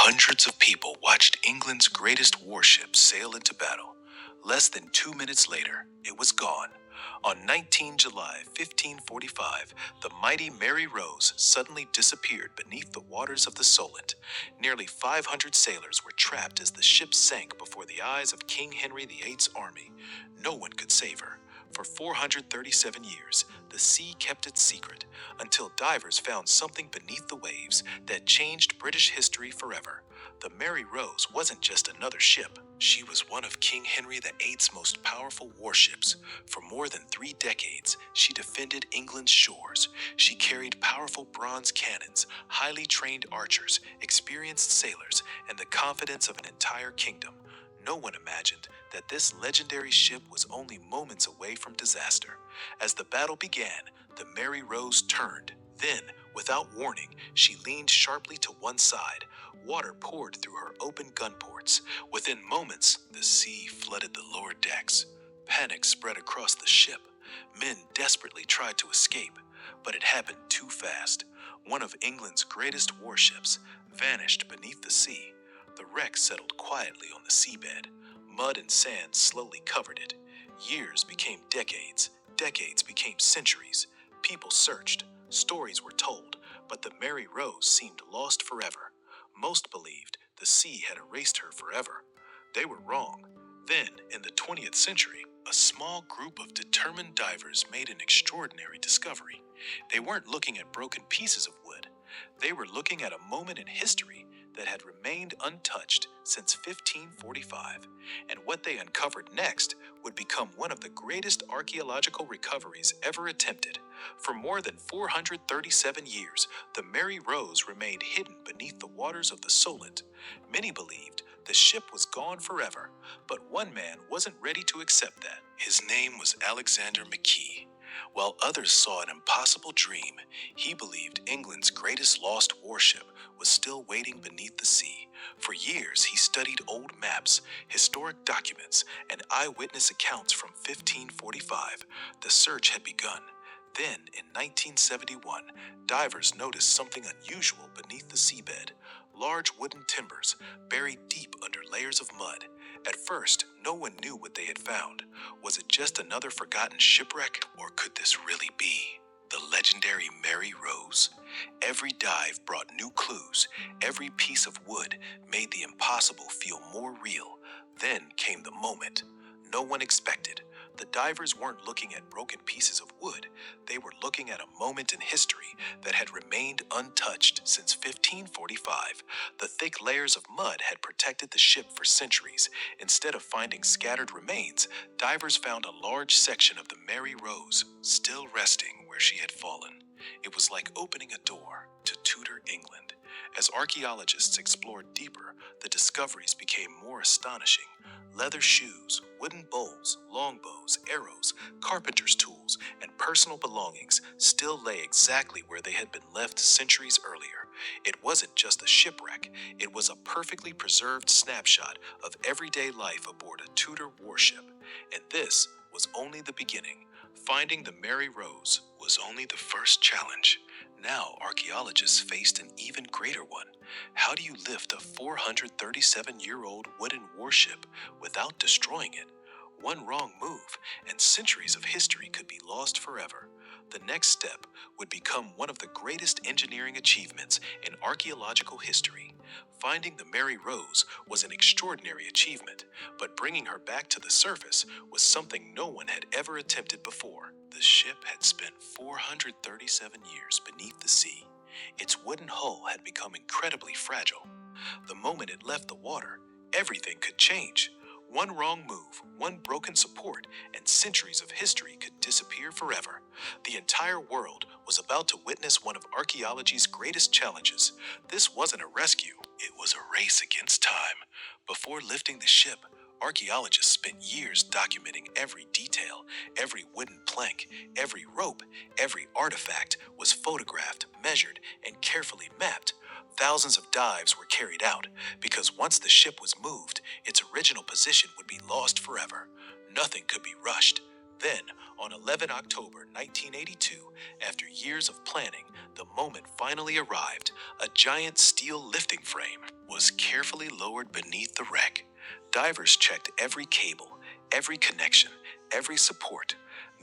Hundreds of people watched England's greatest warship sail into battle. Less than 2 minutes later, it was gone. On 19 July 1545, the mighty Mary Rose suddenly disappeared beneath the waters of the Solent. Nearly 500 sailors were trapped as the ship sank before the eyes of King Henry VIII's army. No one could save her. For 437 years, the sea kept its secret, until divers found something beneath the waves that changed British history forever. The Mary Rose wasn't just another ship. She was one of King Henry VIII's most powerful warships. For more than 3 decades, she defended England's shores. She carried powerful bronze cannons, highly trained archers, experienced sailors, and the confidence of an entire kingdom. No one imagined that this legendary ship was only moments away from disaster. As the battle began, the Mary Rose turned. Then, without warning, she leaned sharply to one side. Water poured through her open gun ports. Within moments, the sea flooded the lower decks. Panic spread across the ship. Men desperately tried to escape, but it happened too fast. One of England's greatest warships vanished beneath the sea. The wreck settled quietly on the seabed. Mud and sand slowly covered it. Years became decades. Decades became centuries. People searched. Stories were told, but the Mary Rose seemed lost forever. Most believed the sea had erased her forever. They were wrong. Then, in the 20th century, a small group of determined divers made an extraordinary discovery. They weren't looking at broken pieces of wood. They were looking at a moment in history that had remained untouched since 1545, and what they uncovered next would become one of the greatest archaeological recoveries ever attempted. For more than 437 years, the Mary Rose remained hidden beneath the waters of the Solent. Many believed the ship was gone forever, but one man wasn't ready to accept that. His name was Alexander McKee. While others saw an impossible dream, he believed England's greatest lost warship was still waiting beneath the sea. For years, he studied old maps, historic documents, and eyewitness accounts from 1545. The search had begun. Then, in 1971, divers noticed something unusual beneath the seabed. Large wooden timbers, buried deep under layers of mud. At first, no one knew what they had found. Was it just another forgotten shipwreck, or could this really be the legendary Mary Rose? Every dive brought new clues. Every piece of wood made the impossible feel more real. Then came the moment no one expected. The divers weren't looking at broken pieces of wood. They were looking at a moment in history that had remained untouched since 1545. The thick layers of mud had protected the ship for centuries. Instead of finding scattered remains, divers found a large section of the Mary Rose, still resting where she had fallen. It was like opening a door to Tudor England. As archaeologists explored deeper, the discoveries became more astonishing. Leather shoes, wooden bowls, longbows, arrows, carpenter's tools, and personal belongings still lay exactly where they had been left centuries earlier. It wasn't just a shipwreck, it was a perfectly preserved snapshot of everyday life aboard a Tudor warship. And this was only the beginning. Finding the Mary Rose was only the first challenge. Now archaeologists faced an even greater one. How do you lift a 437-year-old wooden warship without destroying it? One wrong move, and centuries of history could be lost forever. The next step would become one of the greatest engineering achievements in archaeological history. Finding the Mary Rose was an extraordinary achievement, but bringing her back to the surface was something no one had ever attempted before. The ship had spent 437 years beneath the sea. Its wooden hull had become incredibly fragile. The moment it left the water, everything could change. One wrong move, one broken support, and centuries of history could disappear forever. The entire world was about to witness one of archaeology's greatest challenges. This wasn't a rescue, it was a race against time. Before lifting the ship, archaeologists spent years documenting every detail. Every wooden plank, every rope, every artifact was photographed, measured, and carefully mapped. Thousands of dives were carried out, because once the ship was moved, its original position would be lost forever. Nothing could be rushed. Then, on 11 October 1982, after years of planning, the moment finally arrived. A giant steel lifting frame, was carefully lowered beneath the wreck. Divers checked every cable, every connection, every support.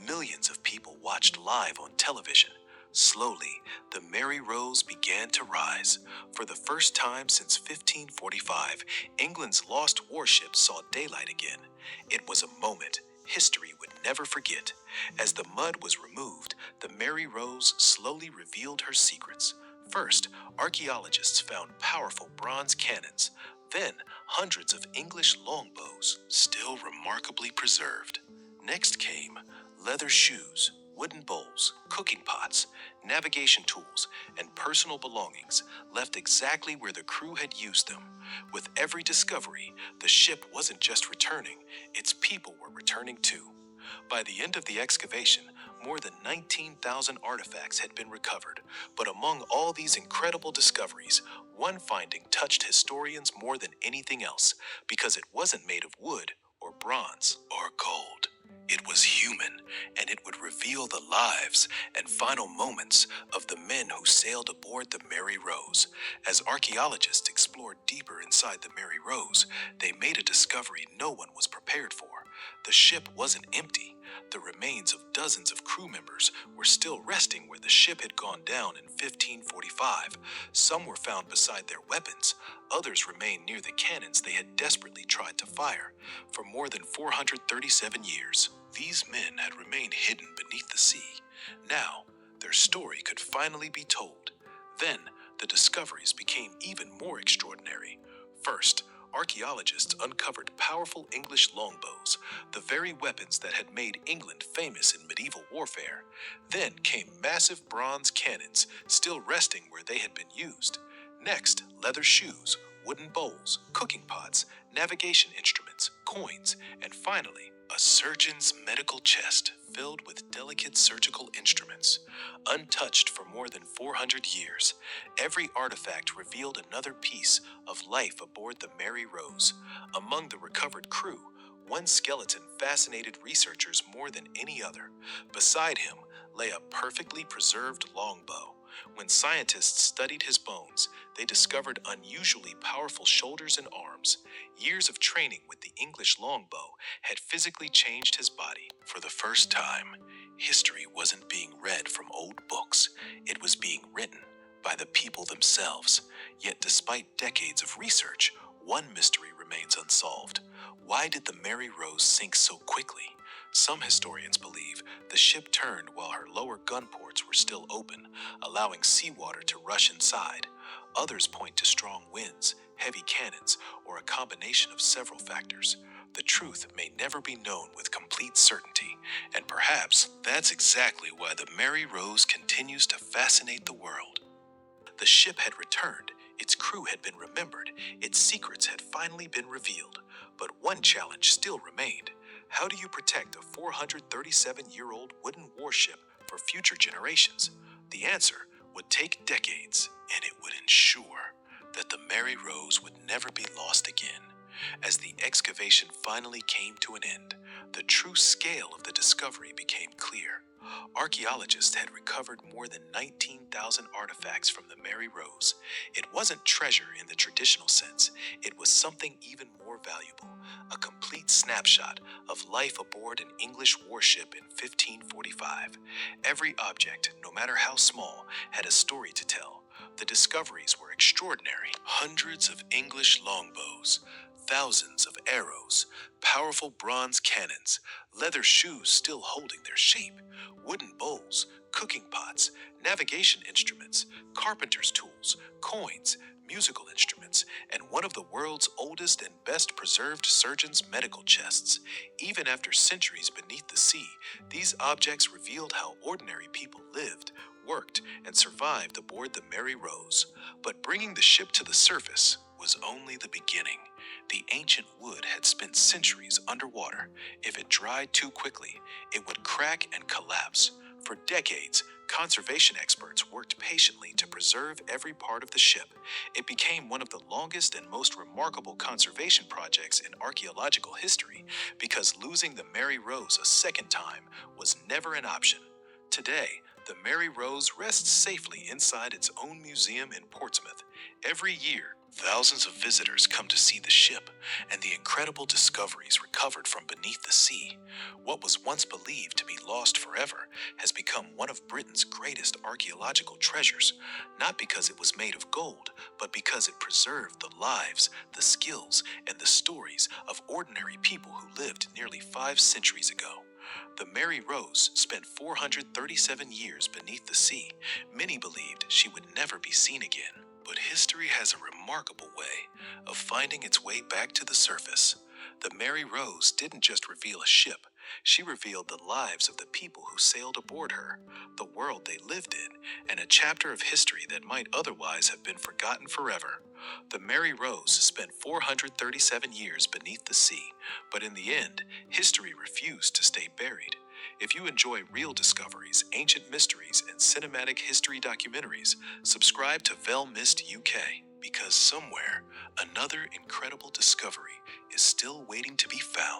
Millions of people watched live on television. Slowly, the Mary Rose began to rise. For the first time since 1545, England's lost warship saw daylight again. It was a moment history would never forget. As the mud was removed, the Mary Rose slowly revealed her secrets. First, archaeologists found powerful bronze cannons, then hundreds of English longbows, still remarkably preserved. Next came leather shoes, wooden bowls, cooking pots, navigation tools, and personal belongings left exactly where the crew had used them. With every discovery, the ship wasn't just returning, its people were returning too. By the end of the excavation, more than 19,000 artifacts had been recovered. But among all these incredible discoveries, one finding touched historians more than anything else because it wasn't made of wood or bronze or gold. It was human, and it would reveal the lives and final moments of the men who sailed aboard the Mary Rose. As archaeologists explored deeper inside the Mary Rose, they made a discovery no one was prepared for. The ship wasn't empty. The remains of dozens of crew members were still resting where the ship had gone down in 1545. Some were found beside their weapons. Others remained near the cannons they had desperately tried to fire. For more than 437 years, these men had remained hidden beneath the sea. Now, their story could finally be told. Then, the discoveries became even more extraordinary. First, archaeologists uncovered powerful English longbows, the very weapons that had made England famous in medieval warfare. Then came massive bronze cannons, still resting where they had been used. Next, leather shoes, wooden bowls, cooking pots, navigation instruments, coins, and finally, a surgeon's medical chest filled with delicate surgical instruments. Untouched for more than 400 years, every artifact revealed another piece of life aboard the Mary Rose. Among the recovered crew, one skeleton fascinated researchers more than any other. Beside him lay a perfectly preserved longbow. When scientists studied his bones, they discovered unusually powerful shoulders and arms. Years of training with the English longbow had physically changed his body. For the first time, history wasn't being read from old books. It was being written by the people themselves. Yet despite decades of research, one mystery remains unsolved. Why did the Mary Rose sink so quickly? Some historians believe the ship turned while her lower gun ports were still open, allowing seawater to rush inside. Others point to strong winds, heavy cannons, or a combination of several factors. The truth may never be known with complete certainty, and perhaps that's exactly why the Mary Rose continues to fascinate the world. The ship had returned, its crew had been remembered, its secrets had finally been revealed. But one challenge still remained. How do you protect a 437-year-old wooden warship for future generations? The answer would take decades, and it would ensure that the Mary Rose would never be lost again. As the excavation finally came to an end, the true scale of the discovery became clear. Archaeologists had recovered more than 19,000 artifacts from the Mary Rose. It wasn't treasure in the traditional sense, it was something even more valuable, a complete snapshot of life aboard an English warship in 1545. Every object, no matter how small, had a story to tell. The discoveries were extraordinary. Hundreds of English longbows, thousands of arrows, powerful bronze cannons, leather shoes still holding their shape, wooden bowls, cooking pots, navigation instruments, carpenter's tools, coins, musical instruments, and one of the world's oldest and best preserved surgeon's medical chests. Even after centuries beneath the sea, these objects revealed how ordinary people lived, worked, and survived aboard the Mary Rose. But bringing the ship to the surface was only the beginning. The ancient wood had spent centuries underwater. If it dried too quickly, it would crack and collapse. For decades, conservation experts worked patiently to preserve every part of the ship. It became one of the longest and most remarkable conservation projects in archaeological history because losing the Mary Rose a second time was never an option. Today, the Mary Rose rests safely inside its own museum in Portsmouth. Every year, Thousands of visitors come to see the ship and the incredible discoveries recovered from beneath the sea. What was once believed to be lost forever has become one of Britain's greatest archaeological treasures, not because it was made of gold, but because it preserved the lives, the skills, and the stories of ordinary people who lived nearly 5 centuries ago. The Mary Rose spent 437 years beneath the sea. Many believed she would never be seen again. But history has a remarkable way of finding its way back to the surface. The Mary Rose didn't just reveal a ship, she revealed the lives of the people who sailed aboard her, the world they lived in, and a chapter of history that might otherwise have been forgotten forever. The Mary Rose spent 437 years beneath the sea, but in the end, history refused to stay buried. If you enjoy real discoveries, ancient mysteries, and cinematic history documentaries, subscribe to VelMyst UK, because somewhere another incredible discovery is still waiting to be found.